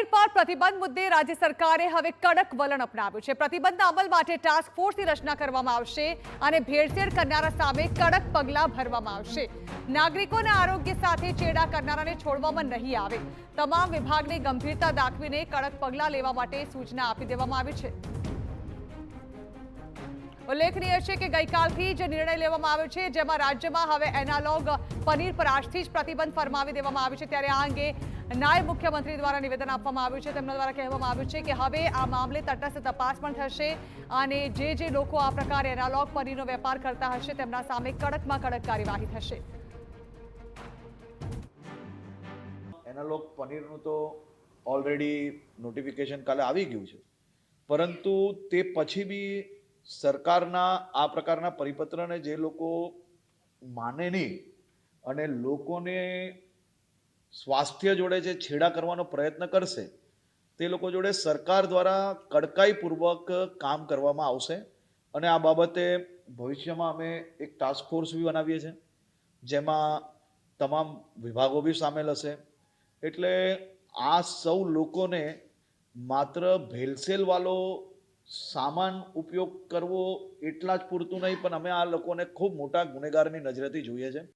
પનીર પર પ્રતિબંધ મુદ્દે રાજ્ય સરકારે હવે કડક વલણ અપનાવ્યું છે। પ્રતિબંધના અમલ માટે ટાસ્ક ફોર્સની રચના કરવામાં આવશે અને ભેળસેળ કરનારા સામે કડક પગલાં ભરવામાં આવશે। નાગરિકોના આરોગ્ય સાથે ચેડા કરનારાને છોડવામાં નહીં આવે। તમામ વિભાગની ગંભીરતા દાખવીને કડક પગલાં લેવા માટે સૂચના આપી દેવામાં આવી છે। ઉલ્લેખનીય છે કે ગઈકાલથી જ નિર્ણય લેવામાં આવ્યો છે, જેમાં રાજ્યમાં હવે એનાલોગ પનીર પર આજથી જ પ્રતિબંધ ફરમાવી દેવામાં આવ્યો છે। ત્યારે આ અંગે નાયબ મુખ્યમંત્રી દ્વારા નિવેદન આપવામાં આવ્યું છે। તેમના દ્વારા કહેવામાં આવ્યું છે કે હવે આ મામલે તટસ્થ તપાસ પણ થશે અને જે લોકો આ પ્રકારે એનાલોગ પનીરનો વેપાર કરતા હશે તેમના સામે કડકમાં કડક કાર્યવાહી થશે। એનાલોગ પનીરનું તો ઓલરેડી નોટિફિકેશન કાલે આવી ગયું છે, પરંતુ તે પછી બી સરકારના આ પ્રકારના પરિપત્રને જે લોકો માને નહીં અને લોકોને સ્વાસ્થ્ય જોડે જે છેડા કરવાનો પ્રયત્ન કરશે તે લોકો જોડે સરકાર દ્વારા કડકાઈપૂર્વક કામ કરવામાં આવશે। અને આ બાબતે ભવિષ્યમાં અમે એક ટાસ્ક ફોર્સ બી બનાવીએ છીએ, જેમાં તમામ વિભાગો બી સામેલ હશે। એટલે આ સૌ લોકોને માત્ર ભેળસેળવાળો સામાન ઉપયોગ કરવો એટલા જ પૂરતું નહીં, પણ અમે આ લોકોને ખૂબ મોટા ગુનેગારની નજરેથી જોઈએ છે।